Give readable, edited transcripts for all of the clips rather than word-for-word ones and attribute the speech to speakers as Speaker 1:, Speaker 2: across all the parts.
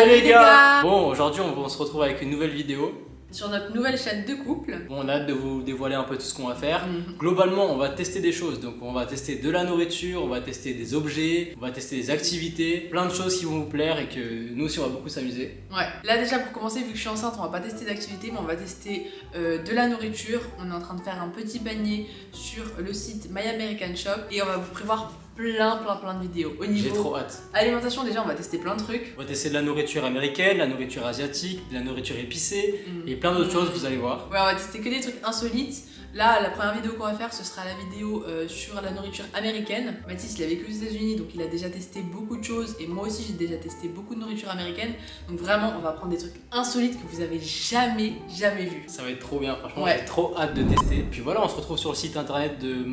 Speaker 1: Salut les gars. Bon, aujourd'hui on se retrouve avec une nouvelle vidéo.
Speaker 2: Sur notre nouvelle chaîne de couple.
Speaker 1: Bon, on a hâte de vous dévoiler un peu tout ce qu'on va faire. Globalement, on va tester des choses. Donc on va tester de la nourriture, on va tester des objets, on va tester des activités. Plein de choses qui vont vous plaire et que nous aussi on va beaucoup s'amuser.
Speaker 2: Ouais, là déjà pour commencer, vu que je suis enceinte, on va pas tester d'activités, mais on va tester de la nourriture. On est en train de faire un petit panier sur le site My American Shop et on va vous prévoir plein de vidéos. Au niveau
Speaker 1: J'ai trop hâte.
Speaker 2: alimentation, déjà on va tester plein de trucs.
Speaker 1: On va tester de la nourriture américaine, la nourriture asiatique, de la nourriture épicée et plein d'autres choses, vous allez voir.
Speaker 2: Ouais, on va tester que des trucs insolites. Là, la première vidéo qu'on va faire, ce sera la vidéo sur la nourriture américaine. Mathis, il a vécu aux États-Unis, donc il a déjà testé beaucoup de choses. Et moi aussi, j'ai déjà testé beaucoup de nourriture américaine. Donc vraiment, on va prendre des trucs insolites que vous avez jamais vus.
Speaker 1: Ça va être trop bien, franchement,
Speaker 2: Ouais.
Speaker 1: j'ai trop hâte de tester. Puis voilà, on se retrouve sur le site internet de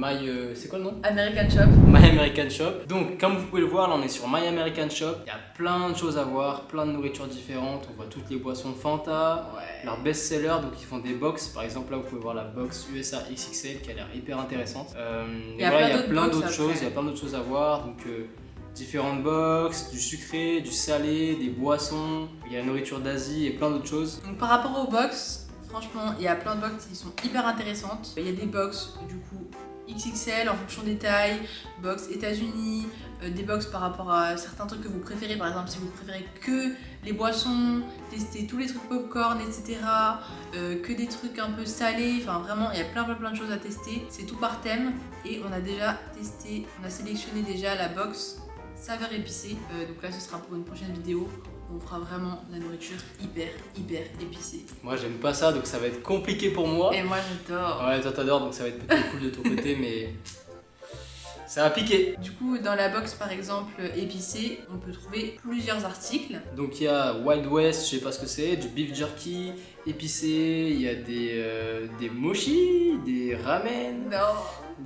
Speaker 1: c'est quoi le nom?
Speaker 2: American Shop.
Speaker 1: My American Shop. Donc, comme vous pouvez le voir, là on est sur My American Shop. Il y a plein de choses à voir, plein de nourritures différentes. On voit toutes les boissons Fanta,
Speaker 2: Ouais.
Speaker 1: leurs best-sellers. Donc, ils font des box. Par exemple, là vous pouvez voir la box USA XXL qui a l'air hyper intéressante.
Speaker 2: Il y a
Speaker 1: voilà,
Speaker 2: plein d'autres
Speaker 1: d'autres
Speaker 2: box
Speaker 1: choses.
Speaker 2: après.
Speaker 1: Il y a plein d'autres choses à voir. Donc, différentes box, du sucré, du salé, des boissons. Il y a la nourriture d'Asie et plein d'autres choses.
Speaker 2: Donc par rapport aux box, franchement, il y a plein de box qui sont hyper intéressantes. Il y a des box du coup XXL en fonction des tailles, box États-Unis, des box par rapport à certains trucs que vous préférez. Par exemple, si vous préférez que les boissons, tester tous les trucs popcorn, etc. Que des trucs un peu salés. Enfin, vraiment, il y a plein de choses à tester. C'est tout par thème. Et on a déjà testé, on a sélectionné déjà la box saveur épicée. Donc là, ce sera pour une prochaine vidéo. On fera vraiment la nourriture hyper épicée.
Speaker 1: Moi, j'aime pas ça, donc ça va être compliqué pour moi.
Speaker 2: Et moi, j'adore.
Speaker 1: Ouais, toi t'adores, donc ça va être peut-être cool de ton côté, mais ça va piquer.
Speaker 2: Du coup, dans la box par exemple épicée, on peut trouver plusieurs articles.
Speaker 1: Donc il y a Wild West, je sais pas ce que c'est, du beef jerky épicé, il y a des mochi, des ramen,
Speaker 2: Non.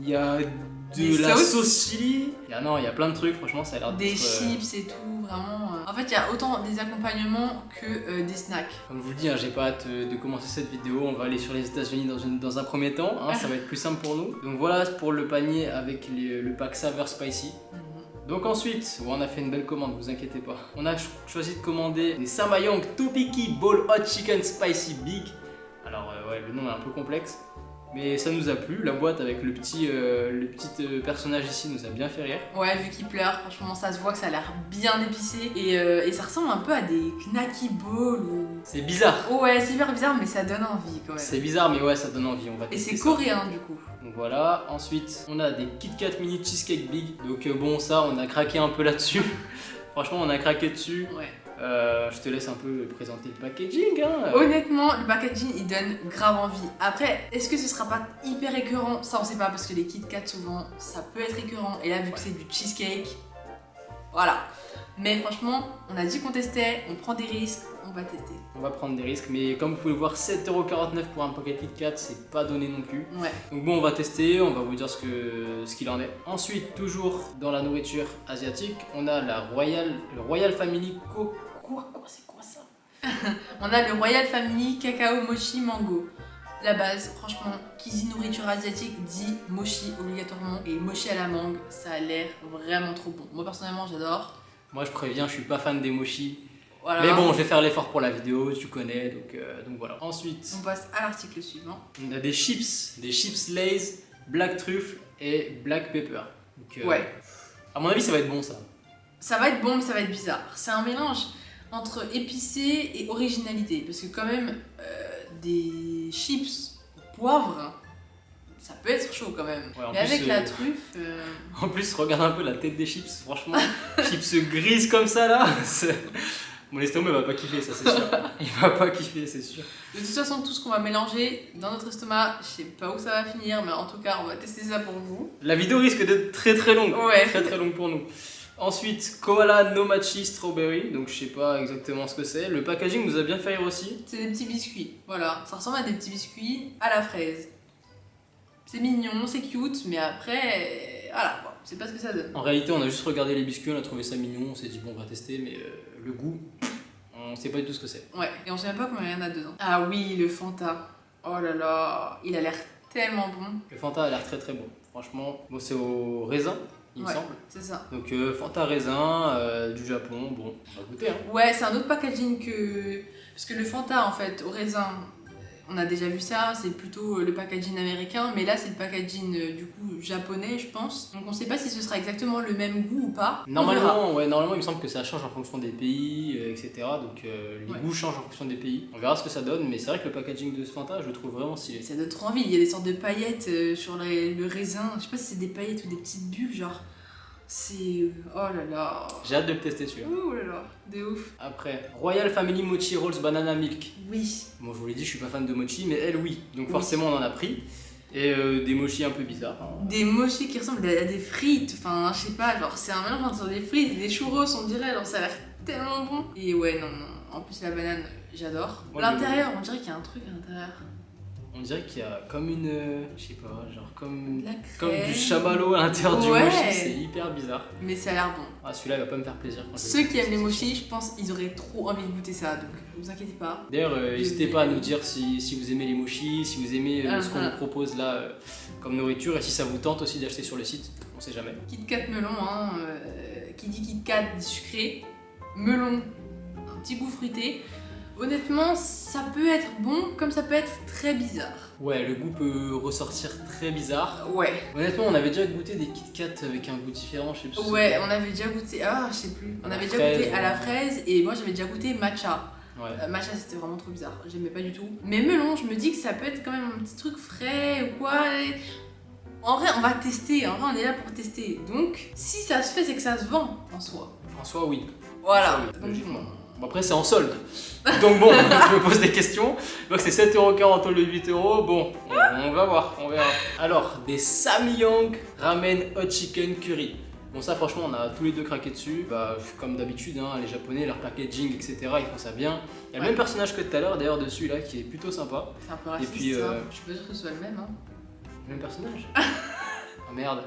Speaker 1: il y a
Speaker 2: Des
Speaker 1: de la
Speaker 2: sauces.
Speaker 1: sauce chili. Il y a plein de trucs, franchement ça a l'air
Speaker 2: Des
Speaker 1: d'être,
Speaker 2: chips et tout, vraiment. En fait, il y a autant des accompagnements que des snacks.
Speaker 1: Comme je vous le dis, hein, j'ai pas hâte de commencer cette vidéo. On va aller sur les États-Unis dans un premier temps, hein, ça va être plus simple pour nous. Donc voilà pour le panier avec le pack Saveur Spicy. Donc ensuite, on a fait une belle commande, vous inquiétez pas. On a choisi de commander des Samayang Topiki Bowl Hot Chicken Spicy Big. Alors ouais, le nom est un peu complexe, mais ça nous a plu. La boîte avec le petit personnage ici nous a bien fait rire.
Speaker 2: Ouais, vu qu'il pleure, franchement, ça se voit que ça a l'air bien épicé. Et ça ressemble un peu à des knacky balls ou...
Speaker 1: C'est bizarre.
Speaker 2: Ouais, c'est hyper bizarre, mais ça donne envie quand même.
Speaker 1: C'est bizarre, mais ouais, ça donne envie. On va
Speaker 2: Et
Speaker 1: tester
Speaker 2: c'est
Speaker 1: ça.
Speaker 2: coréen du coup.
Speaker 1: Donc voilà, ensuite on a des Kit Kat Mini Cheesecake Big. Donc bon, ça on a craqué un peu là-dessus. Franchement, on a craqué dessus.
Speaker 2: Ouais.
Speaker 1: Je te laisse un peu présenter le packaging. Hein.
Speaker 2: Honnêtement, le packaging il donne grave envie. Après, est-ce que ce sera pas hyper écœurant? Ça on sait pas parce que les Kit Kat souvent ça peut être écœurant. Et là, vu que c'est du cheesecake, voilà. Mais franchement, on a dit qu'on testait, on prend des risques, on va tester.
Speaker 1: On va prendre des risques, mais comme vous pouvez le voir, 7,49€ pour un paquet Kit Kat, c'est pas donné non plus.
Speaker 2: Ouais.
Speaker 1: Donc bon, on va tester, on va vous dire ce qu'il en est. Ensuite, toujours dans la nourriture asiatique, on a le Royal Family c'est quoi ça?
Speaker 2: On a le Royal Family Cacao Mochi Mango. La base, franchement, cuisine nourriture asiatique dit mochi obligatoirement. Et mochi à la mangue, ça a l'air vraiment trop bon. Moi personnellement, j'adore.
Speaker 1: Moi je préviens, je suis pas fan des mochi.
Speaker 2: Voilà.
Speaker 1: Mais bon, je vais faire l'effort pour la vidéo, tu connais, donc voilà. Ensuite,
Speaker 2: On passe à l'article suivant.
Speaker 1: on a des chips Lay's, Black Truffle et Black Pepper. Donc,
Speaker 2: Ouais.
Speaker 1: À mon avis, ça va être bon ça.
Speaker 2: Ça va être bon, mais ça va être bizarre. C'est un mélange entre épicé et originalité. Parce que quand même, des chips au poivre, ça peut être chaud quand même.
Speaker 1: Ouais, en
Speaker 2: mais
Speaker 1: plus,
Speaker 2: avec la truffe...
Speaker 1: En plus, regarde un peu la tête des chips, franchement. Chips grises comme ça là. Mon estomac il va pas kiffer, ça c'est sûr. Il va pas kiffer, c'est sûr.
Speaker 2: De toute façon, tout ce qu'on va mélanger dans notre estomac, je sais pas où ça va finir, mais en tout cas, on va tester ça pour vous.
Speaker 1: La vidéo risque d'être très longue.
Speaker 2: Ouais.
Speaker 1: Très longue pour nous. Ensuite, Koala No Machi Strawberry. Donc je sais pas exactement ce que c'est. Le packaging nous a bien fait rire aussi.
Speaker 2: C'est des petits biscuits, voilà. Ça ressemble à des petits biscuits à la fraise. C'est mignon, c'est cute, mais après, voilà, bon, c'est pas ce que ça donne.
Speaker 1: En réalité, on a juste regardé les biscuits, on a trouvé ça mignon, on s'est dit bon, on va tester, mais le goût, on sait pas du tout ce que c'est.
Speaker 2: Ouais, et on sait même pas combien il y en a dedans. Ah oui, le Fanta. Oh là là, il a l'air tellement bon.
Speaker 1: Le Fanta a l'air très bon. Franchement, bon, c'est au raisin. il me semble.
Speaker 2: C'est ça.
Speaker 1: Donc Fanta raisin du Japon, bon, on va goûter. Hein.
Speaker 2: Ouais, c'est un autre packaging que. Parce que le Fanta, en fait, au raisin, on a déjà vu ça, c'est plutôt le packaging américain, mais là, c'est le packaging du coup japonais, je pense. Donc on sait pas si ce sera exactement le même goût ou pas.
Speaker 1: Normalement, il me semble que ça change en fonction des pays, etc. Donc les goûts changent en fonction des pays. On verra ce que ça donne, mais c'est vrai que le packaging de ce Fanta, je le trouve vraiment stylé.
Speaker 2: Ça donne trop envie, il y a des sortes de paillettes sur le raisin. Je sais pas si c'est des paillettes ou des petites bulles, genre. C'est. Oh là là.
Speaker 1: J'ai hâte de le tester celui-là.
Speaker 2: Oh là là, de ouf.
Speaker 1: Après, Royal Family Mochi Rolls Banana Milk.
Speaker 2: Oui.
Speaker 1: Bon, je vous l'ai dit, je suis pas fan de mochi, mais elle, oui. Donc forcément, on en a pris. Et des mochis un peu bizarres. Hein.
Speaker 2: Des mochis qui ressemblent à des frites, enfin, je sais pas, genre, c'est un mélange entre des frites et des churros, on dirait, genre, ça a l'air tellement bon. Et ouais, non. En plus, la banane, j'adore. L'intérieur, on dirait qu'il y a un truc à l'intérieur.
Speaker 1: On dirait qu'il y a comme une. Je sais pas, genre comme du
Speaker 2: crème.
Speaker 1: chamallow à l'intérieur du mochi, c'est hyper bizarre.
Speaker 2: Mais ça a l'air bon.
Speaker 1: Ah, celui-là, il va pas me faire plaisir.
Speaker 2: Ceux qui aiment les mochis, je pense, ils auraient trop envie de goûter ça, donc ne vous inquiétez pas.
Speaker 1: D'ailleurs, n'hésitez pas à nous dire si vous aimez les mochis, si vous aimez ce qu'on vous propose là comme nourriture, et si ça vous tente aussi d'acheter sur le site, on sait jamais.
Speaker 2: Kit Kat melon, hein, qui dit Kit Kat dit sucré, melon, un petit goût fruité. Honnêtement, ça peut être bon comme ça peut être très bizarre.
Speaker 1: Ouais, le goût peut ressortir très bizarre.
Speaker 2: Ouais.
Speaker 1: Honnêtement, on avait déjà goûté des Kit Kat avec un goût différent, je sais plus.
Speaker 2: Ouais, on avait déjà goûté. Ah, je sais plus. On avait déjà goûté à la fraise et moi j'avais déjà goûté matcha.
Speaker 1: Ouais.
Speaker 2: Matcha, c'était vraiment trop bizarre. J'aimais pas du tout. Mais melon, je me dis que ça peut être quand même un petit truc frais ou quoi. En vrai, on va tester. En vrai, on est là pour tester. Donc, si ça se fait, c'est que ça se vend en soi.
Speaker 1: En soi, oui.
Speaker 2: Voilà.
Speaker 1: Oui, logiquement. Bon, après, c'est en solde. Donc bon, je me pose des questions. Donc c'est 7,40€ au lieu de 8€. Bon, on va voir, on verra. Alors, des Samyang Ramen Hot Chicken Curry. Bon, ça, franchement, on a tous les deux craqué dessus. Bah, comme d'habitude, hein, les Japonais, leur packaging, etc., ils font ça bien. Il y a le même personnage que tout à l'heure, d'ailleurs, dessus, là, qui est plutôt sympa.
Speaker 2: C'est un peu raciste,
Speaker 1: et puis,
Speaker 2: ça. Je suis pas sûre que ce soit le même, hein.
Speaker 1: Le même personnage. Oh merde.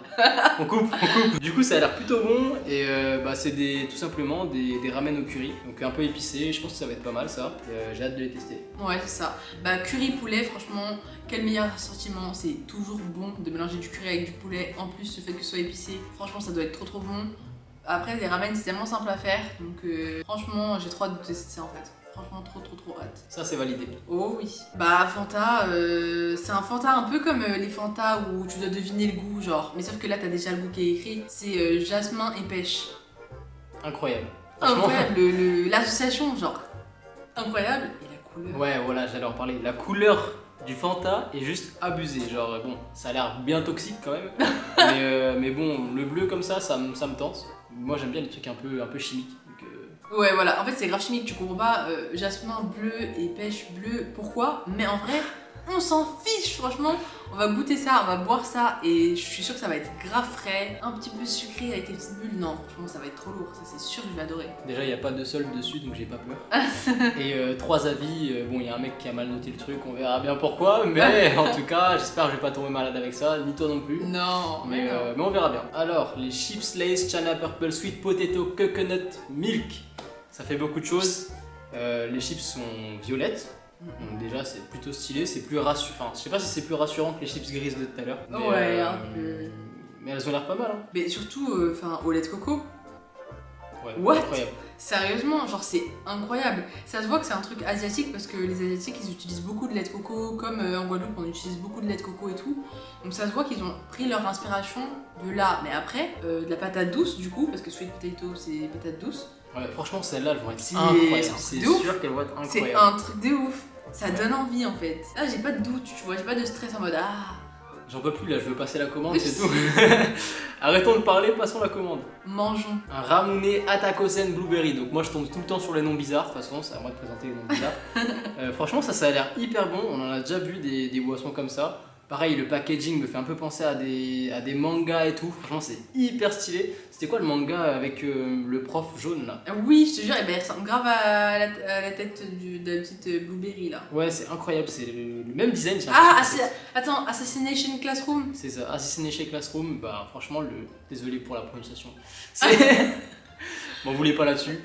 Speaker 1: On coupe. Du coup, ça a l'air plutôt bon. Et bah, c'est tout simplement des ramen au curry. Donc un peu épicé. Je pense que ça va être pas mal, ça. J'ai hâte de les tester.
Speaker 2: Ouais, c'est ça. Bah, curry poulet, franchement, quel meilleur assortiment. C'est toujours bon de mélanger du curry avec du poulet. En plus, le fait que ce soit épicé, franchement, ça doit être trop bon. Après, les ramen, c'est tellement simple à faire. Donc, franchement, j'ai trop hâte de tester ça en fait. Franchement, trop hâte.
Speaker 1: Ça, c'est validé.
Speaker 2: Oh oui. Bah, Fanta, c'est un Fanta un peu comme les Fanta où tu dois deviner le goût, genre. Mais sauf que là, t'as déjà le goût qui est écrit. C'est jasmin et pêche.
Speaker 1: Incroyable.
Speaker 2: Incroyable. L'association, genre, incroyable. Et la couleur.
Speaker 1: Ouais, voilà, j'allais en parler. La couleur du Fanta est juste abusée. Genre, bon, ça a l'air bien toxique quand même. mais bon, le bleu comme ça me tente. Moi, j'aime bien les trucs un peu chimiques.
Speaker 2: Ouais, voilà, en fait c'est grave chimique, tu comprends pas, jasmin bleu et pêche bleue, pourquoi? Mais en vrai, on s'en fiche, franchement, on va goûter ça, on va boire ça, et je suis sûre que ça va être grave frais, un petit peu sucré avec les petites bulles, non, franchement ça va être trop lourd, ça c'est sûr que je vais adorer.
Speaker 1: Déjà, il n'y a pas de solde dessus, donc j'ai pas peur. Et 3 avis, bon, il y a un mec qui a mal noté le truc, on verra bien pourquoi, mais en tout cas, j'espère que je vais pas tomber malade avec ça, ni toi non plus.
Speaker 2: Non,
Speaker 1: mais on verra bien. Alors, les Chips Lay's Chana Purple Sweet Potato Coconut Milk. Ça fait beaucoup de choses. Les chips sont violettes. Donc déjà c'est plutôt stylé, c'est plus rassurant. Enfin, je sais pas si c'est plus rassurant que les chips grises de tout à l'heure.
Speaker 2: Ouais, un peu.
Speaker 1: Mais elles ont l'air pas mal. Hein.
Speaker 2: Mais surtout, au lait de coco.
Speaker 1: Ouais,
Speaker 2: what?
Speaker 1: Incroyable.
Speaker 2: Sérieusement, genre c'est incroyable. Ça se voit que c'est un truc asiatique parce que les asiatiques ils utilisent beaucoup de lait de coco, comme en Guadeloupe on utilise beaucoup de lait de coco et tout. Donc ça se voit qu'ils ont pris leur inspiration de là. Mais après, de la patate douce du coup, parce que sweet potato c'est patate douce.
Speaker 1: Ouais, franchement celles-là elles vont être incroyables. C'est sûr qu'elles vont être incroyables.
Speaker 2: C'est un truc de ouf. Ça donne envie en fait. Là j'ai pas de doute, tu vois, j'ai pas de stress en mode ah.
Speaker 1: J'en peux plus là, je veux passer la commande, c'est tout. Arrêtons de parler, passons la commande.
Speaker 2: Mangeons.
Speaker 1: Un ramune Atakosen Blueberry. Donc moi je tombe tout le temps sur les noms bizarres, de toute façon, c'est à moi de présenter les noms bizarres. Franchement ça a l'air hyper bon, on en a déjà vu des boissons comme ça. Pareil, le packaging me fait un peu penser à des mangas et tout. Franchement, c'est hyper stylé. C'était quoi le manga avec le prof jaune là?
Speaker 2: Oui, je te jure, il ressemble grave à la tête de la petite Blueberry là.
Speaker 1: Ouais, c'est incroyable, c'est le même design.
Speaker 2: Ah, attends, Assassination Classroom.
Speaker 1: C'est ça, Assassination Classroom. Bah, franchement, désolé pour la prononciation. M'en voulez pas là-dessus.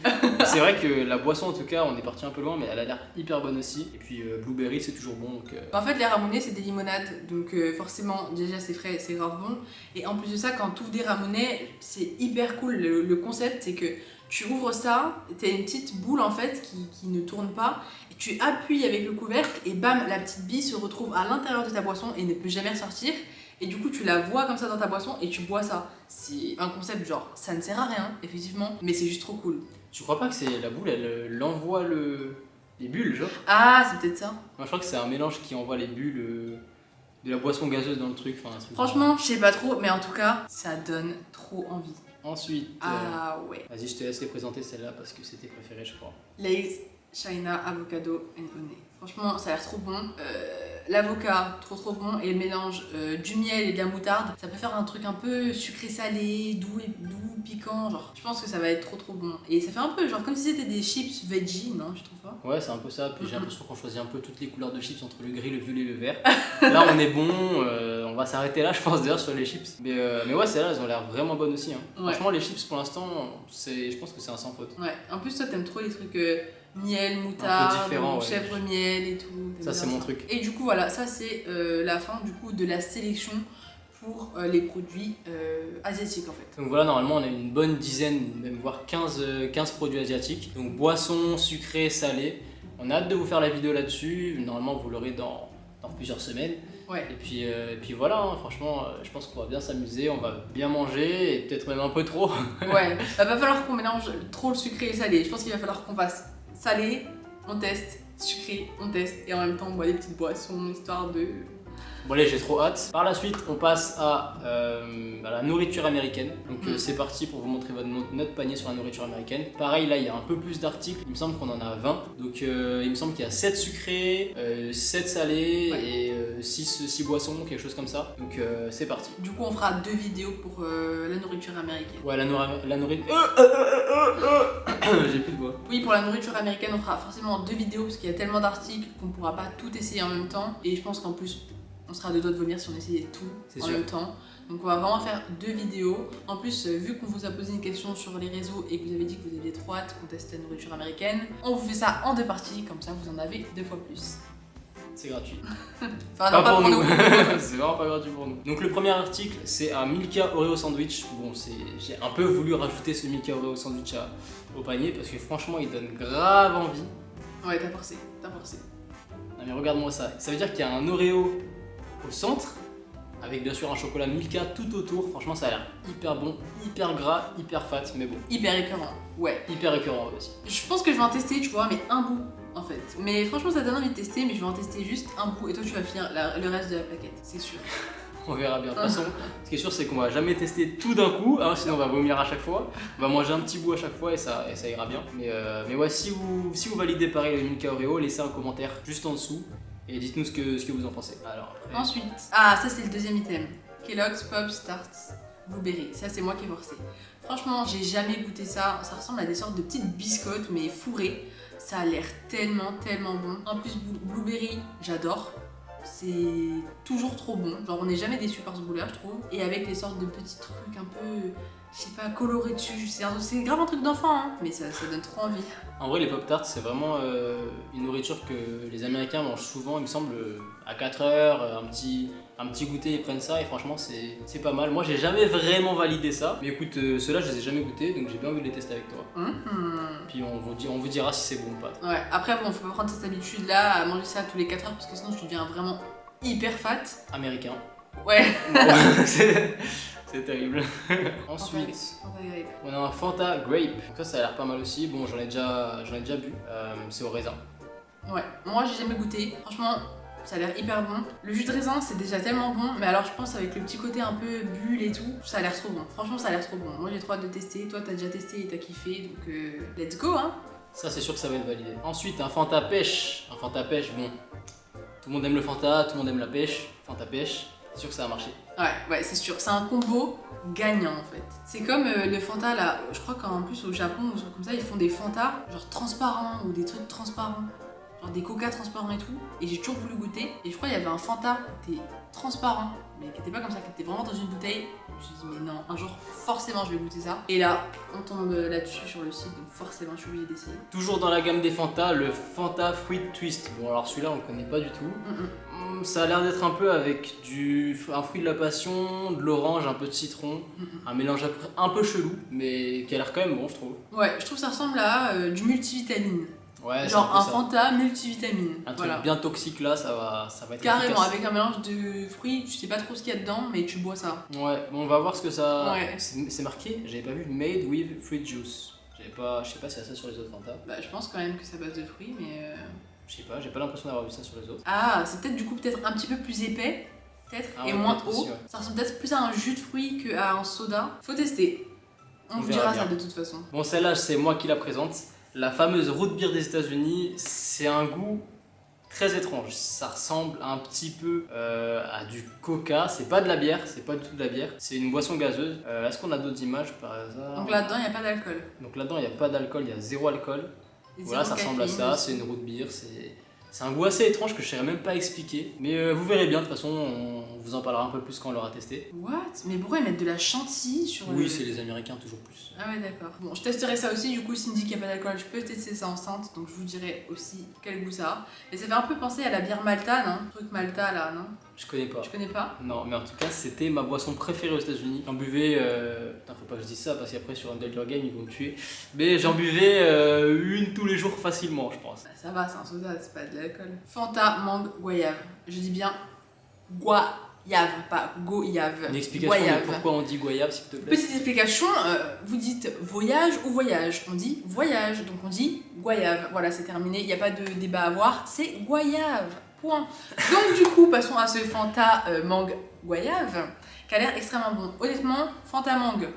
Speaker 1: C'est vrai que la boisson, en tout cas, on est parti un peu loin, mais elle a l'air hyper bonne aussi. Et puis, blueberry, c'est toujours bon. Donc,
Speaker 2: En fait, les ramonés, c'est des limonades, donc forcément, déjà c'est frais, c'est grave bon. Et en plus de ça, quand tu ouvres des ramonés, c'est hyper cool. Le concept, c'est que tu ouvres ça, t'as une petite boule en fait qui ne tourne pas, et tu appuies avec le couvercle, et bam, la petite bille se retrouve à l'intérieur de ta boisson et ne peut jamais ressortir. Et du coup, tu la vois comme ça dans ta boisson et tu bois ça. C'est un concept genre, ça ne sert à rien, effectivement, mais c'est juste trop cool.
Speaker 1: tu crois pas que c'est la boule, elle envoie les bulles, genre?
Speaker 2: Ah, c'est peut-être ça.
Speaker 1: Moi, je crois que c'est un mélange qui envoie les bulles de la boisson gazeuse dans le truc. Enfin, un truc
Speaker 2: Franchement, je sais pas trop, mais en tout cas, ça donne trop envie.
Speaker 1: Ensuite,
Speaker 2: Ah ouais.
Speaker 1: vas-y, je te laisse les présenter celle-là parce que c'est tes préférés, je crois.
Speaker 2: Lay's China Avocado and Honey. Franchement, ça a l'air trop bon. L'avocat, trop bon. Et le mélange du miel et de la moutarde, ça peut faire un truc un peu sucré-salé, doux, piquant. Genre, je pense que ça va être trop bon. Et ça fait un peu genre comme si c'était des chips veggie, non? Je trouve pas.
Speaker 1: Ouais, c'est un peu ça. Puis j'ai l'impression qu'on choisit un peu toutes les couleurs de chips entre le gris, le violet et le vert. Là, on est bon. On va s'arrêter là, je pense, d'ailleurs, sur les chips. Mais ouais, celles-là, elles ont l'air vraiment bonnes aussi. Hein.
Speaker 2: Ouais.
Speaker 1: Franchement, les chips, pour l'instant, je pense que c'est un sans faute.
Speaker 2: Ouais. En plus, toi, t'aimes trop les trucs miel, moutarde,
Speaker 1: ouais.
Speaker 2: chèvre miel et tout.
Speaker 1: Ça, c'est mon truc.
Speaker 2: Et du coup, voilà, ça c'est la fin du coup de la sélection pour les produits asiatiques en fait.
Speaker 1: Donc voilà, normalement, on a une bonne dizaine, même voire 15 produits asiatiques. Donc boissons, sucrés, salés. On a hâte de vous faire la vidéo là-dessus. Normalement, vous l'aurez dans plusieurs semaines.
Speaker 2: Ouais.
Speaker 1: Et puis voilà, hein, franchement, je pense qu'on va bien s'amuser, on va bien manger et peut-être même un peu trop.
Speaker 2: Ouais, va pas falloir qu'on mélange trop le sucré et le salé. Je pense qu'il va falloir qu'on fasse salé, on teste, sucré, on teste, et en même temps on boit des petites boissons histoire de...
Speaker 1: Bon allez, j'ai trop hâte. Par la suite, on passe à la nourriture américaine. Donc c'est parti pour vous montrer notre panier sur la nourriture américaine. Pareil, là il y a un peu plus d'articles. Il me semble qu'on en a 20. Donc il me semble qu'il y a 7 sucrés, 7 salés et 6 boissons, quelque chose comme ça. Donc c'est parti.
Speaker 2: Du coup on fera 2 vidéos pour la nourriture américaine.
Speaker 1: Ouais, la nourriture... J'ai plus de voix.
Speaker 2: Oui, pour la nourriture américaine, on fera forcément 2 vidéos parce qu'il y a tellement d'articles qu'on pourra pas tout essayer en même temps. Et je pense qu'en plus, on sera à 2 doigts de vomir si on essayait tout en même temps. Donc on va vraiment faire 2 vidéos. En plus, vu qu'on vous a posé une question sur les réseaux et que vous avez dit que vous aviez trop hâte qu'on teste la nourriture américaine, on vous fait ça en 2 parties, comme ça vous en avez 2 fois plus.
Speaker 1: C'est gratuit.
Speaker 2: Enfin, non, pas pour nous.
Speaker 1: C'est vraiment pas gratuit pour nous. Donc le premier article, c'est un Milka Oreo sandwich. Bon, j'ai un peu voulu rajouter ce Milka Oreo sandwich au panier parce que franchement, il donne grave envie.
Speaker 2: Ouais, t'as forcé.
Speaker 1: Non mais regarde-moi ça. Ça veut dire qu'il y a un Oreo au centre, avec bien sûr un chocolat Milka tout autour. Franchement, ça a l'air hyper bon, hyper gras, hyper fat, mais bon.
Speaker 2: Hyper écœurant, ouais.
Speaker 1: Hyper écœurant aussi.
Speaker 2: Je pense que je vais en tester, tu vois, mais un bout en fait. Mais franchement, ça donne envie de tester, mais je vais en tester juste un bout et toi, tu vas finir le reste de la plaquette, c'est sûr.
Speaker 1: On verra bien. De toute façon, ce qui est sûr, c'est qu'on va jamais tester tout d'un coup, hein, sinon on va vomir à chaque fois. On va manger un petit bout à chaque fois et ça ira bien. Mais ouais, si vous validez pareil le Milka Oreo, laissez un commentaire juste en dessous et dites-nous ce que vous en pensez. Alors après...
Speaker 2: Ensuite, ça c'est le deuxième item. Kellogg's Pop Tarts Blueberry. Ça c'est moi qui ai forcé. Franchement, j'ai jamais goûté ça. Ça ressemble à des sortes de petites biscottes mais fourrées. Ça a l'air tellement bon. En plus, Blueberry, j'adore. C'est toujours trop bon. Genre, on n'est jamais déçu par ce bout-là, je trouve. Et avec les sortes de petits trucs un peu, je sais pas, colorés dessus. C'est grave un truc d'enfant, hein, mais ça donne trop envie.
Speaker 1: En vrai, les Pop-Tarts, c'est vraiment une nourriture que les Américains mangent souvent, il me semble, à 4 heures, un petit goûter, ils prennent ça et franchement, c'est pas mal. Moi, j'ai jamais vraiment validé ça, mais écoute, ceux-là, je les ai jamais goûtés, donc j'ai bien envie de les tester avec toi. Puis on vous dira si c'est bon ou pas.
Speaker 2: Ouais, après, bon, faut pas prendre cette habitude-là à manger ça tous les 4 heures parce que sinon, tu deviens vraiment hyper fat.
Speaker 1: Américain.
Speaker 2: Ouais.
Speaker 1: C'est terrible. Ensuite, on a un Fanta Grape. Donc ça a l'air pas mal aussi. Bon, j'en ai déjà bu. C'est au raisin.
Speaker 2: Ouais, moi j'ai jamais goûté. Franchement, ça a l'air hyper bon. Le jus de raisin, c'est déjà tellement bon. Mais alors, je pense avec le petit côté un peu bulle et tout, ça a l'air trop bon. Franchement, ça a l'air trop bon. Moi, j'ai trop hâte de tester. Toi, t'as déjà testé et t'as kiffé. Donc, let's go, hein.
Speaker 1: Ça, c'est sûr que ça va être validé. Ensuite, un Fanta pêche. Un Fanta pêche, bon. Tout le monde aime le Fanta, tout le monde aime la pêche. Fanta pêche. C'est sûr que ça va marcher.
Speaker 2: Ouais, c'est sûr. C'est un combo gagnant en fait. C'est comme le Fanta là, je crois qu'en plus au Japon ou comme ça, ils font des Fanta genre transparents ou des trucs transparents. Genre des Coca transparents et tout. Et j'ai toujours voulu goûter. Et je crois qu'il y avait un Fanta, t'es transparent, mais qui était pas comme ça, qui était vraiment dans une bouteille. Je me suis dit, mais non, un jour, forcément, je vais goûter ça. Et là, on tombe là-dessus sur le site, donc forcément, je suis obligée d'essayer.
Speaker 1: Toujours dans la gamme des Fanta, le Fanta Fruit Twist. Bon, alors celui-là, on le connaît pas du tout. Ça a l'air d'être un peu avec un fruit de la passion, de l'orange, un peu de citron. Un mélange un peu chelou, mais qui a l'air quand même bon, je trouve.
Speaker 2: Ouais, je trouve que ça ressemble à du multivitamine.
Speaker 1: Ouais,
Speaker 2: genre un
Speaker 1: ça.
Speaker 2: Fanta multivitamine.
Speaker 1: Un truc bien toxique là, ça va être
Speaker 2: carrément
Speaker 1: efficace.
Speaker 2: avec un mélange de fruits, tu sais pas trop ce qu'il y a dedans, mais tu bois ça.
Speaker 1: Ouais, bon, on va voir ce que ça.
Speaker 2: Ouais.
Speaker 1: C'est marqué, j'avais pas vu made with fruit juice. Je sais pas s'il y a ça sur les autres Fanta.
Speaker 2: Bah, je pense quand même que ça base de fruits, mais.
Speaker 1: Je sais pas, j'ai pas l'impression d'avoir vu ça sur les autres.
Speaker 2: Ah, c'est peut-être du coup peut-être un petit peu plus épais, peut-être, et
Speaker 1: ouais,
Speaker 2: moins
Speaker 1: peut-être
Speaker 2: haut.
Speaker 1: aussi, ouais.
Speaker 2: Ça ressemble peut-être plus à un jus de fruits qu'à un soda. Faut tester. On vous dira ça de toute façon.
Speaker 1: Bon, celle-là, c'est moi qui la présente. La fameuse root beer des États-Unis, c'est un goût très étrange. Ça ressemble un petit peu à du coca. C'est pas de la bière, c'est pas du tout de la bière. C'est une boisson gazeuse. Est-ce qu'on a d'autres images par hasard?
Speaker 2: Donc là-dedans, il n'y a pas d'alcool.
Speaker 1: Donc là-dedans, il n'y a pas d'alcool, il y a zéro alcool. Voilà, ça ressemble à ça. C'est une root beer. C'est un goût assez étrange que je ne saurais même pas expliquer. Mais vous verrez bien, de toute façon, on vous en parlera un peu plus quand on l'aura testé.
Speaker 2: What? Mais pourquoi ils mettent de la chantilly sur
Speaker 1: Oui, c'est les Américains, toujours plus.
Speaker 2: Ah ouais, d'accord. Bon, je testerai ça aussi, du coup, s'il me dit qu'il n'y a pas d'alcool, je peux tester ça enceinte, donc je vous dirai aussi quel goût ça a. Et ça fait un peu penser à la bière Malta, non? Le truc Malta, là, non?
Speaker 1: Je connais pas.
Speaker 2: Je connais pas?
Speaker 1: Non, mais en tout cas, c'était ma boisson préférée aux États-Unis. J'en buvais. Putain, faut pas que je dise ça parce qu'après, sur Underdog Game, ils vont me tuer. Mais j'en buvais une tous les jours facilement, je pense.
Speaker 2: Bah, ça va, c'est un soda, c'est pas de l'alcool. Fanta, mangue, goyave. Je dis bien goyave, pas goyave.
Speaker 1: Une explication de pourquoi on dit goyave, s'il te plaît.
Speaker 2: Petite explication, vous dites voyage ou voyage? On dit voyage, donc on dit goyave. Voilà, c'est terminé, il n'y a pas de débat à avoir, c'est goyave. Point. Donc du coup, passons à ce Fanta mangue goyave, qui a l'air extrêmement bon. Honnêtement, Fanta mangue,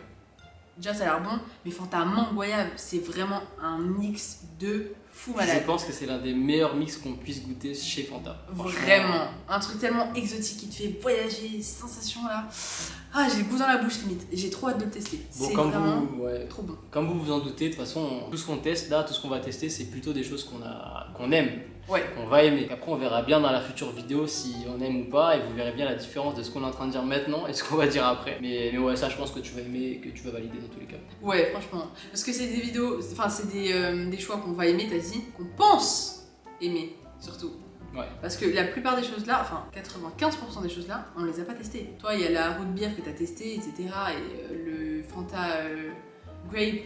Speaker 2: déjà ça a l'air bon, mais Fanta mangue goyave, c'est vraiment un mix de fou malade.
Speaker 1: Je pense que c'est l'un des meilleurs mix qu'on puisse goûter chez Fanta.
Speaker 2: Vraiment, un truc tellement exotique qui te fait voyager, sensation là. Ah, j'ai le goût dans la bouche limite, j'ai trop hâte de le tester.
Speaker 1: Bon,
Speaker 2: c'est
Speaker 1: comme
Speaker 2: vraiment
Speaker 1: vous,
Speaker 2: trop bon.
Speaker 1: Comme vous vous en doutez, de toute façon, tout ce qu'on teste là, tout ce qu'on va tester, c'est plutôt des choses qu'on aime.
Speaker 2: Ouais.
Speaker 1: Qu'on va aimer. Après, on verra bien dans la future vidéo si on aime ou pas, et vous verrez bien la différence de ce qu'on est en train de dire maintenant et ce qu'on va dire après. Mais ouais, ça, je pense que tu vas aimer et que tu vas valider dans tous les cas.
Speaker 2: Ouais, franchement. Parce que c'est des vidéos, enfin, c'est des choix qu'on va aimer, t'as dit, qu'on pense aimer, surtout.
Speaker 1: Ouais.
Speaker 2: Parce que la plupart des choses là, enfin 95% des choses là, on les a pas testées. Toi, il y a la root beer que t'as testé, etc. Et le Fanta Grape.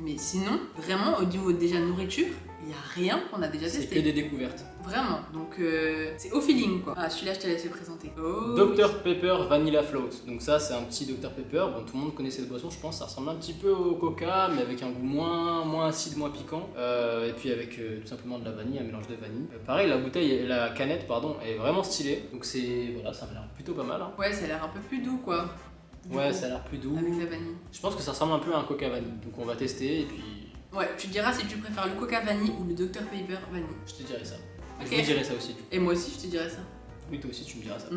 Speaker 2: Mais sinon, vraiment, au niveau déjà de nourriture, il n'y a rien qu'on a déjà testé.
Speaker 1: C'est que des découvertes.
Speaker 2: Vraiment, donc c'est au feeling quoi. Ah, celui-là, je te laisse le présenter. Oh,
Speaker 1: Dr Pepper Vanilla Float. Donc ça, c'est un petit Dr Pepper. Bon, tout le monde connaît cette boisson, je pense. Ça ressemble un petit peu au Coca, mais avec un goût moins acide, moins piquant. Et puis avec tout simplement de la vanille, un mélange de vanille. Pareil, la canette, pardon, est vraiment stylée. Donc voilà, ça m'a l'air plutôt pas mal. Hein.
Speaker 2: Ouais, ça a l'air un peu plus doux quoi.
Speaker 1: Ouais, ça a l'air plus doux.
Speaker 2: Avec la vanille.
Speaker 1: Je pense que ça ressemble un peu à un Coca vanille. Donc on va tester et puis.
Speaker 2: Ouais, tu te diras si tu préfères le Coca vanille ou le Dr Pepper vanille.
Speaker 1: Je te dirai ça. Et
Speaker 2: Ok.
Speaker 1: je te dirai ça aussi.
Speaker 2: Et moi aussi, je te dirais ça.
Speaker 1: Oui, toi aussi, tu me diras ça.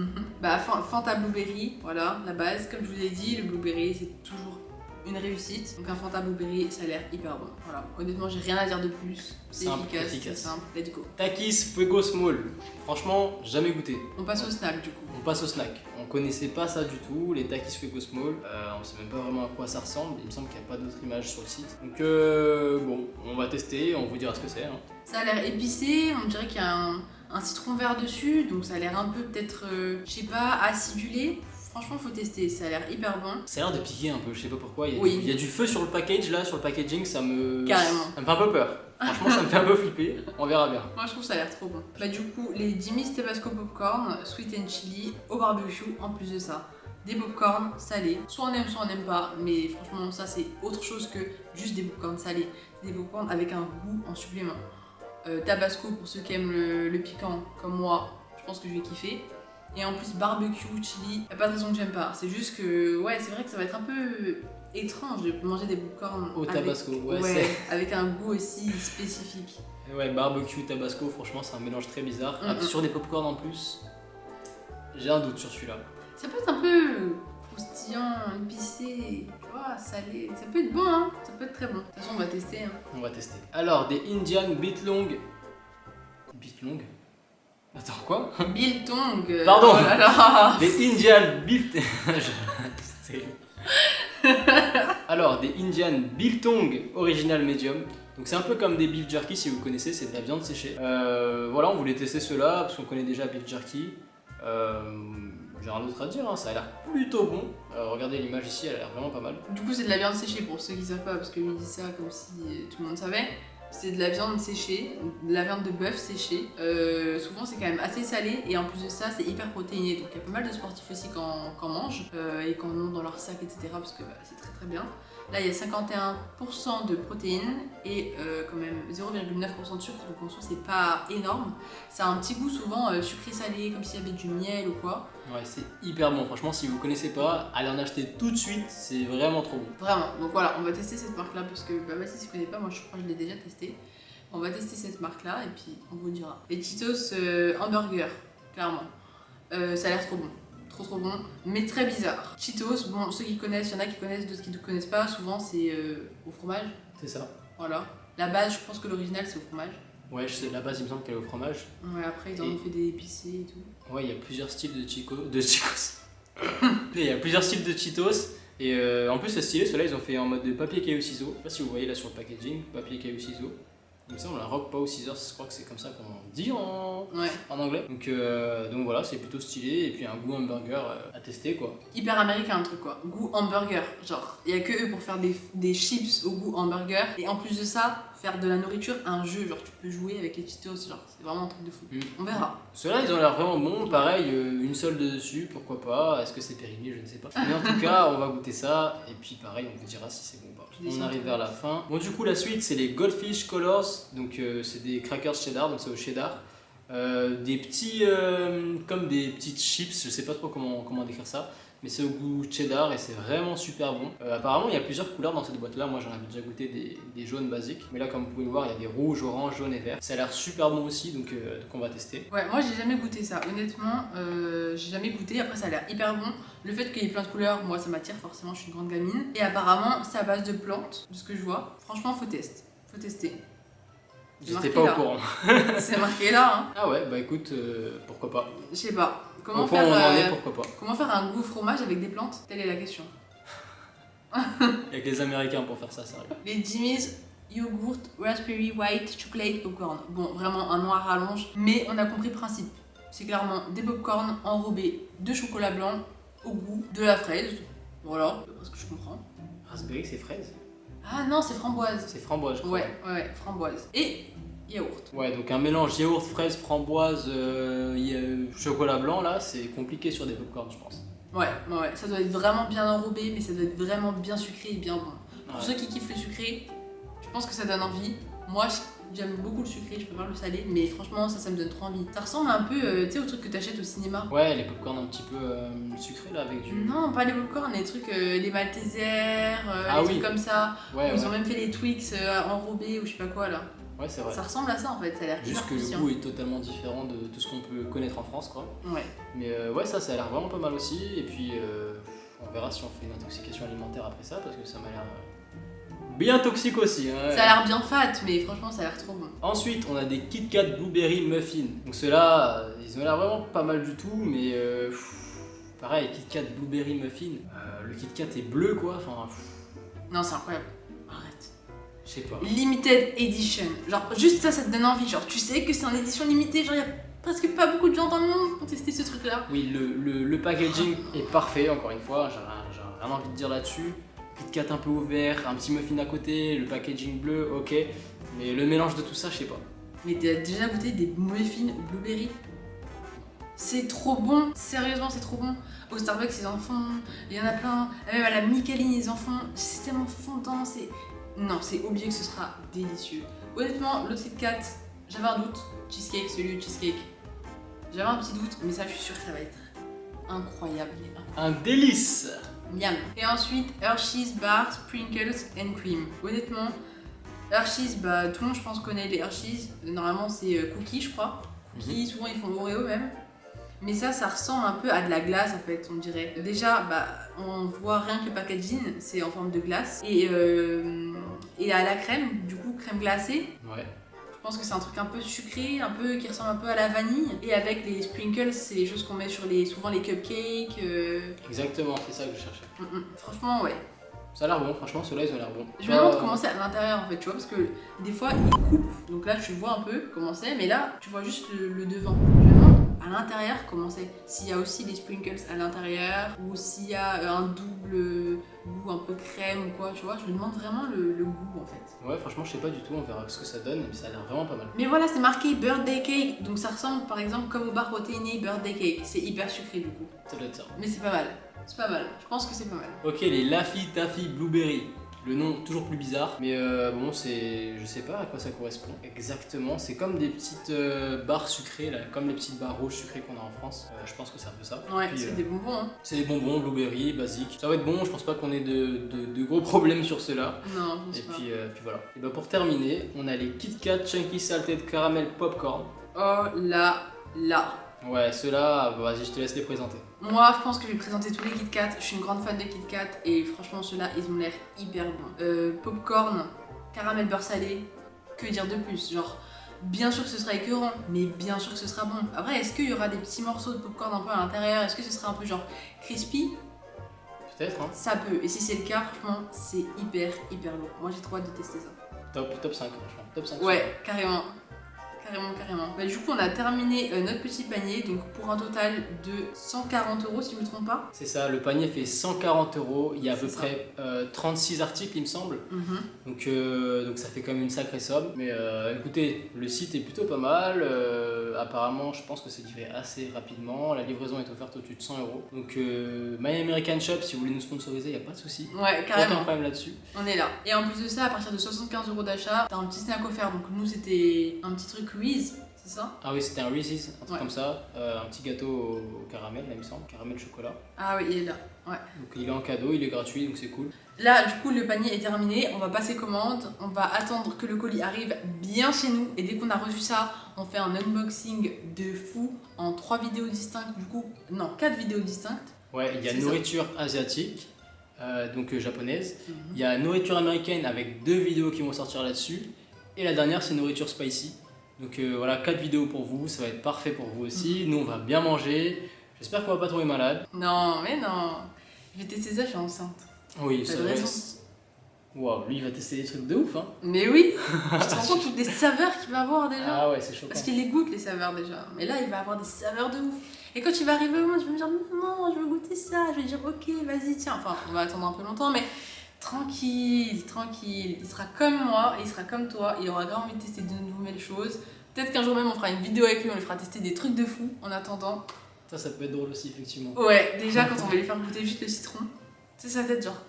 Speaker 2: Bah, Fanta Blueberry, voilà, la base. Comme je vous l'ai dit, le Blueberry, c'est toujours une réussite. Donc un Fanta Blueberry, ça a l'air hyper bon. Voilà, honnêtement, j'ai rien à dire de plus. C'est efficace, c'est simple, let's go.
Speaker 1: Takis Fuego Small. Franchement, jamais goûté.
Speaker 2: On passe au snack du coup.
Speaker 1: On passe au snack. On connaissait pas ça du tout, les Takis Fuego Small. On sait même pas vraiment à quoi ça ressemble. Il me semble qu'il n'y a pas d'autres images sur le site. Donc bon, on va tester, on vous dira ce que c'est. Hein.
Speaker 2: Ça a l'air épicé, on dirait qu'il y a un citron vert dessus, donc ça a l'air un peu peut-être, je sais pas, acidulé. Franchement, faut tester, ça a l'air hyper bon.
Speaker 1: Ça a l'air de piquer un peu, je sais pas pourquoi.
Speaker 2: Oui.
Speaker 1: Il y a du feu sur le package là, sur le packaging,
Speaker 2: Carrément.
Speaker 1: Ça me fait un peu peur. Franchement, ça me fait un peu flipper. On verra bien.
Speaker 2: Moi, je trouve ça a l'air trop bon. Bah, du coup, les Jimmy's Tabasco Popcorn, sweet and chili, au barbecue, en plus de ça. Des popcorn salés. Soit on aime, soit on n'aime pas. Mais franchement, ça, c'est autre chose que juste des popcorn salés. C'est des popcorn avec un goût en supplément. Tabasco, pour ceux qui aiment le piquant, comme moi, je pense que je vais kiffer. Et en plus, barbecue, chili, y a pas de raison que j'aime pas. C'est juste que, ouais, c'est vrai que ça va être un peu étrange de manger des popcorn
Speaker 1: au Tabasco,
Speaker 2: avec un goût aussi spécifique.
Speaker 1: Ouais, barbecue, Tabasco, franchement, c'est un mélange très bizarre. Sur des popcorn en plus, j'ai un doute sur celui-là.
Speaker 2: Ça peut être un peu croustillant, épicé, tu vois, salé. Ça peut être bon, hein. Ça peut être très bon. De toute façon, on va tester. Hein.
Speaker 1: On va tester. Alors, des Indian Beetlong. Beetlong? Attends, quoi?
Speaker 2: Biltong.
Speaker 1: Pardon.
Speaker 2: Oh là là.
Speaker 1: Des Indian Biltong. Alors, des Indian Biltong original medium. Donc c'est un peu comme des beef jerky si vous connaissez, c'est de la viande séchée. Voilà, on voulait tester ceux-là parce qu'on connaît déjà beef jerky. J'ai rien d'autre à dire, hein, ça a l'air plutôt bon. Regardez l'image ici, elle a l'air vraiment pas mal.
Speaker 2: Du coup, c'est de la viande séchée pour ceux qui savent pas, parce que lui dit ça comme si tout le monde savait. C'est de la viande séchée, de la viande de bœuf séchée. Souvent, c'est quand même assez salé et en plus de ça, c'est hyper protéiné. Donc il y a pas mal de sportifs aussi qui en mangent et qui en ont dans leur sac, etc. Parce que c'est très très bien. Là, il y a 51% de protéines et quand même 0,9% de sucre, donc en soi, c'est pas énorme. Ça a un petit goût souvent sucré-salé, comme s'il y avait du miel ou quoi.
Speaker 1: Ouais, c'est hyper bon. Franchement, si vous connaissez pas, allez en acheter tout de suite, c'est vraiment trop bon.
Speaker 2: Vraiment. Donc voilà, on va tester cette marque-là parce que vas-y, si tu connais pas, moi je crois que je l'ai déjà testé. On va tester cette marque-là et puis on vous dira. Les Cheetos hamburger, clairement. Ça a l'air trop bon. Trop bon, mais très bizarre. Cheetos, bon, ceux qui connaissent, il y en a qui connaissent, d'autres qui ne connaissent pas. Souvent, c'est au fromage.
Speaker 1: C'est ça.
Speaker 2: Voilà. La base, je pense que l'original, c'est au fromage.
Speaker 1: Ouais, je sais, la base, il me semble qu'elle est au fromage.
Speaker 2: Ouais, après, ils en ont fait des épicés et tout.
Speaker 1: Ouais, il y a plusieurs styles de Cheetos. Il y a plusieurs styles de Cheetos. Et en plus, c'est stylé, ceux-là, ils ont fait en mode de papier, caillou, ciseaux. Je sais pas si vous voyez là sur le packaging, papier, caillou, ciseaux. Il me semble un rock paw scissors, je crois que c'est comme ça qu'on dit en anglais. Donc voilà, c'est plutôt stylé et puis un goût hamburger à tester quoi.
Speaker 2: Hyper américain le truc quoi, goût hamburger. Genre, il y a que eux pour faire des chips au goût hamburger et en plus de ça, faire de la nourriture un jeu. Genre, tu peux jouer avec les Cheetos, genre, c'est vraiment un truc de fou. On verra.
Speaker 1: Ceux-là, ils ont l'air vraiment bons. Pareil, une solde dessus, pourquoi pas. Est-ce que c'est périmé? Je ne sais pas. Mais en tout cas, on va goûter ça et puis pareil, on vous dira si c'est bon ou pas. On arrive vers la fin. Bon, du coup, la suite, c'est les Goldfish Colors. Donc, c'est des crackers cheddar, donc c'est au cheddar. Des petits, comme des petites chips, je sais pas trop comment décrire ça. Mais c'est au goût cheddar et c'est vraiment super bon. Apparemment, il y a plusieurs couleurs dans cette boîte-là. Moi, j'en avais déjà goûté des jaunes basiques. Mais là, comme vous pouvez le voir, il y a des rouges, oranges, jaunes et verts. Ça a l'air super bon aussi, donc on va tester.
Speaker 2: Ouais, moi, j'ai jamais goûté ça. Honnêtement, j'ai jamais goûté. Après, ça a l'air hyper bon. Le fait qu'il y ait plein de couleurs, moi, ça m'attire forcément. Je suis une grande gamine. Et apparemment, c'est à base de plantes, de ce que je vois. Franchement, faut tester.
Speaker 1: J'étais pas au courant.
Speaker 2: C'est marqué là, hein.
Speaker 1: Ah ouais, bah écoute, pourquoi pas.
Speaker 2: Je sais pas.
Speaker 1: Comment faire, on en est, pourquoi pas.
Speaker 2: Comment faire un goût fromage avec des plantes? Telle est la question.
Speaker 1: Il y a que les Américains pour faire ça, sérieux.
Speaker 2: Les Jimmy's Yogurt Raspberry White Chocolate Popcorn. Bon, vraiment un noir rallonge, mais on a compris le principe. C'est clairement des popcorn enrobés de chocolat blanc au goût de la fraise. Voilà, c'est ce que je comprends.
Speaker 1: Raspberry, c'est fraise?
Speaker 2: Ah non, c'est framboise.
Speaker 1: C'est framboise, je crois.
Speaker 2: Ouais, framboise. Et yaourt.
Speaker 1: Ouais, donc un mélange yaourt, fraise, framboise, chocolat blanc, là, c'est compliqué sur des popcorn, je pense.
Speaker 2: Ouais, ça doit être vraiment bien enrobé, mais ça doit être vraiment bien sucré et bien bon. Pour ceux qui kiffent le sucré, je pense que ça donne envie. Moi, j'aime beaucoup le sucré, je préfère le salé, mais franchement, ça me donne trop envie. Ça ressemble un peu, tu sais, aux trucs que t'achètes au cinéma.
Speaker 1: Ouais, les popcorn un petit peu sucrés, là, avec du...
Speaker 2: Non, pas les popcorn, les trucs, les Maltesers, les trucs comme ça.
Speaker 1: Ouais,
Speaker 2: Ils ont même fait les Twix enrobés ou je sais pas quoi, là.
Speaker 1: Ouais, c'est vrai.
Speaker 2: Ça ressemble à ça, en fait, ça a l'air
Speaker 1: juste que le goût est totalement différent de tout ce qu'on peut connaître en France, quoi.
Speaker 2: Ouais.
Speaker 1: Mais ouais, ça a l'air vraiment pas mal aussi. Et puis, on verra si on fait une intoxication alimentaire après ça, parce que ça m'a l'air bien toxique aussi. Hein, ouais.
Speaker 2: Ça a l'air bien fat, mais franchement, ça a l'air trop bon.
Speaker 1: Ensuite, on a des Kit Kat Blueberry Muffins. Donc ceux-là, ils ont l'air vraiment pas mal du tout, mais pareil, Kit Kat Blueberry Muffin. Le Kit Kat est bleu, quoi. Enfin.
Speaker 2: Non, c'est incroyable. Arrête.
Speaker 1: Je sais pas.
Speaker 2: Limited Edition. Genre, juste ça te donne envie. Genre, tu sais que c'est en édition limitée. Genre, il y a presque pas beaucoup de gens dans le monde qui ont testé ce truc-là.
Speaker 1: Oui, le packaging est parfait, encore une fois. J'ai rien envie de dire là-dessus. Kit Kat un peu ouvert, un petit muffin à côté, le packaging bleu, ok. Mais le mélange de tout ça, je sais pas.
Speaker 2: Mais t'as déjà goûté des muffins au blueberry? C'est trop bon, sérieusement c'est trop bon. Au Starbucks ils en font, il y en a plein. Même à la Micheline ils en font, c'est tellement fondant, c'est... Non, c'est obligé que ce sera délicieux. Honnêtement, l'autre Kit Kat, j'avais un doute. Cheesecake, celui de cheesecake. J'avais un petit doute, mais ça je suis sûre que ça va être incroyable.
Speaker 1: Un délice.
Speaker 2: Miam. Et ensuite, Hershey's Bar Sprinkles and Cream. Honnêtement, Hershey's, bah tout le monde je pense connaît les Hershey's. Normalement c'est cookies je crois. Cookies, souvent ils font Oreo même. Mais ça ressemble un peu à de la glace en fait, on dirait. Déjà, bah, on voit rien que le packaging, c'est en forme de glace. Et à la crème, du coup, crème glacée.
Speaker 1: Ouais.
Speaker 2: Je Je pense que c'est un truc un peu sucré, un peu qui ressemble un peu à la vanille. Et avec les sprinkles, c'est les choses qu'on met sur souvent les cupcakes.
Speaker 1: Exactement, c'est ça que je cherchais.
Speaker 2: Franchement, ouais.
Speaker 1: Ça a l'air bon, franchement, ceux-là ils ont l'air bons.
Speaker 2: Je me demande comment c'est à l'intérieur en fait, tu vois, parce que des fois ils coupent, donc là tu vois un peu comment c'est, mais là tu vois juste le devant. Je me demande à l'intérieur comment c'est, s'il y a aussi des sprinkles à l'intérieur, ou s'il y a un double goût un peu crème ou quoi, tu vois, je me demande vraiment le goût en fait.
Speaker 1: Ouais, franchement, je sais pas du tout, on verra ce que ça donne, mais ça a l'air vraiment pas mal.
Speaker 2: Mais voilà, c'est marqué birthday cake, donc ça ressemble par exemple comme au bar protéiné birthday cake, c'est hyper sucré du coup.
Speaker 1: Ça doit être ça.
Speaker 2: Mais c'est pas mal. C'est pas mal, je pense que c'est pas mal.
Speaker 1: Ok, les Laffy Taffy Blueberry. Le nom toujours plus bizarre, mais bon, c'est. Je sais pas à quoi ça correspond exactement. C'est comme des petites barres sucrées, là, comme les petites barres rouges sucrées qu'on a en France. Je pense que c'est un peu ça.
Speaker 2: Ouais, c'est des bonbons. Hein.
Speaker 1: C'est des bonbons, blueberry, basiques. Ça va être bon, je pense pas qu'on ait de gros problèmes sur ceux-là.
Speaker 2: Non, je pense
Speaker 1: Et
Speaker 2: pas.
Speaker 1: puis voilà. Et bah pour terminer, on a les Kit Kat Chunky Salted Caramel Popcorn.
Speaker 2: Oh là là.
Speaker 1: Ouais, ceux-là, vas-y, je te laisse les présenter.
Speaker 2: Moi, je pense que je vais présenter tous les Kit Kat. Je suis une grande fan de Kit Kat et franchement, ceux-là, ils ont l'air hyper bons. Popcorn, caramel beurre salé, que dire de plus? Genre, bien sûr que ce sera écœurant, mais bien sûr que ce sera bon. Après, est-ce qu'il y aura des petits morceaux de popcorn un peu à l'intérieur? Est-ce que ce sera un peu genre crispy?
Speaker 1: Peut-être, hein.
Speaker 2: Ça peut. Et si c'est le cas, franchement, c'est hyper lourd. Moi, j'ai trop hâte de tester ça.
Speaker 1: Top 5, franchement. Top 5.
Speaker 2: Ouais, carrément. Carrément. Bah, du coup, on a terminé notre petit panier, donc pour un total de 140 € si je me trompe pas.
Speaker 1: C'est ça, le panier fait 140 €. Il y a à peu
Speaker 2: C'est ça.
Speaker 1: près 36 articles, il me semble. Donc ça fait quand même une sacrée somme. Mais écoutez, le site est plutôt pas mal. Apparemment, je pense que c'est livré assez rapidement. La livraison est offerte au-dessus de 100 €. Donc My American Shop, si vous voulez nous sponsoriser, il n'y a pas de souci.
Speaker 2: Ouais, carrément.
Speaker 1: Aucun problème là-dessus.
Speaker 2: On est là. Et en plus de ça, à partir de 75 € d'achat, t'as un petit snack offert. Donc nous, c'était un petit truc Reese, c'est ça?
Speaker 1: Ah oui, c'était un Reese's, un truc
Speaker 2: Ouais.
Speaker 1: comme ça. Un petit gâteau au caramel, là, il me semble. Caramel chocolat.
Speaker 2: Ah oui, il est là. Ouais.
Speaker 1: Donc il est en cadeau, il est gratuit, donc c'est cool.
Speaker 2: Là, du coup, le panier est terminé. On va passer commande. On va attendre que le colis arrive bien chez nous. Et dès qu'on a reçu ça, on fait un unboxing de fou en 3 vidéos distinctes. Du coup, non, 4 vidéos distinctes.
Speaker 1: Ouais, il y a
Speaker 2: C'est ça.
Speaker 1: nourriture asiatique, donc japonaise. Il y a nourriture américaine avec 2 vidéos qui vont sortir là-dessus. Et la dernière, c'est nourriture spicy. Donc voilà, 4 vidéos pour vous, ça va être parfait pour vous aussi. Nous, on va bien manger. J'espère qu'on va pas tomber malade.
Speaker 2: Non, mais non. Je vais tester ça, je suis enceinte.
Speaker 1: Oui,
Speaker 2: T'as
Speaker 1: ça
Speaker 2: de
Speaker 1: va
Speaker 2: raison.
Speaker 1: être... Waouh, lui, il va tester des trucs de ouf, hein.
Speaker 2: Mais oui. Tu te rends compte toutes les saveurs qu'il va avoir déjà?
Speaker 1: Ah ouais, c'est choquant.
Speaker 2: Parce qu'il les goûte les saveurs déjà. Mais là, il va avoir des saveurs de ouf. Et quand il va arriver au monde, je vais me dire non, je veux goûter ça. Je vais dire ok, vas-y, tiens. Enfin, on va attendre un peu longtemps, mais tranquille. Il sera comme moi, il sera comme toi. Il aura grave envie de tester de nouvelles choses. Peut-être qu'un jour même, on fera une vidéo avec lui, on lui fera tester des trucs de fou en attendant.
Speaker 1: Ça peut être drôle aussi, effectivement.
Speaker 2: Ouais, déjà, quand on va lui faire goûter juste le citron, c'est sa tête, genre.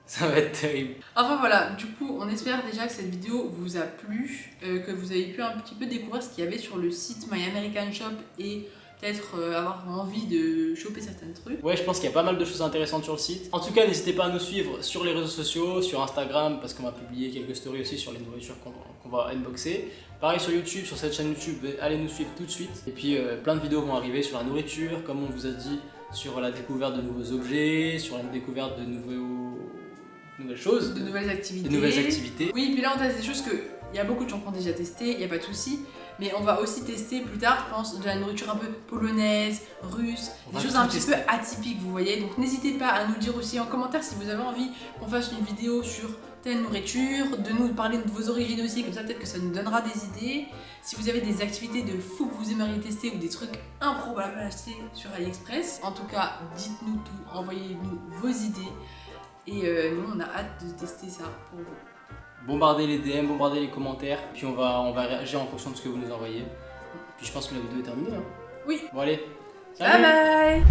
Speaker 1: Ça va être terrible.
Speaker 2: Enfin voilà, du coup, on espère déjà que cette vidéo vous a plu, que vous avez pu un petit peu découvrir ce qu'il y avait sur le site My American Shop et peut-être avoir envie de choper certains trucs.
Speaker 1: Ouais, je pense qu'il y a pas mal de choses intéressantes sur le site. En tout cas, n'hésitez pas à nous suivre sur les réseaux sociaux, sur Instagram, parce qu'on va publier quelques stories aussi sur les nourritures qu'on va unboxer. Pareil sur YouTube, sur cette chaîne YouTube, allez nous suivre tout de suite. Et puis plein de vidéos vont arriver sur la nourriture, comme on vous a dit, sur la découverte de nouveaux objets, sur la découverte de nouvelles choses.
Speaker 2: De nouvelles activités.
Speaker 1: De nouvelles activités.
Speaker 2: Oui, puis là on teste des choses que il y a beaucoup de gens qui ont déjà testé, il n'y a pas de souci. Mais on va aussi tester plus tard, je pense, de la nourriture un peu polonaise, russe, des choses un petit peu atypiques, vous voyez. Donc n'hésitez pas à nous dire aussi en commentaire si vous avez envie qu'on fasse une vidéo sur telle nourriture, de nous parler de vos origines aussi, comme ça peut-être que ça nous donnera des idées. Si vous avez des activités de fou que vous aimeriez tester ou des trucs improbables à acheter sur AliExpress, en tout cas, dites-nous tout, envoyez-nous vos idées. Et nous, on a hâte de tester ça pour vous.
Speaker 1: Bombardez les DM, bombardez les commentaires, puis on va réagir en fonction de ce que vous nous envoyez. Puis je pense que la vidéo est terminée. Hein.
Speaker 2: Oui.
Speaker 1: Bon allez,
Speaker 2: Bye bye.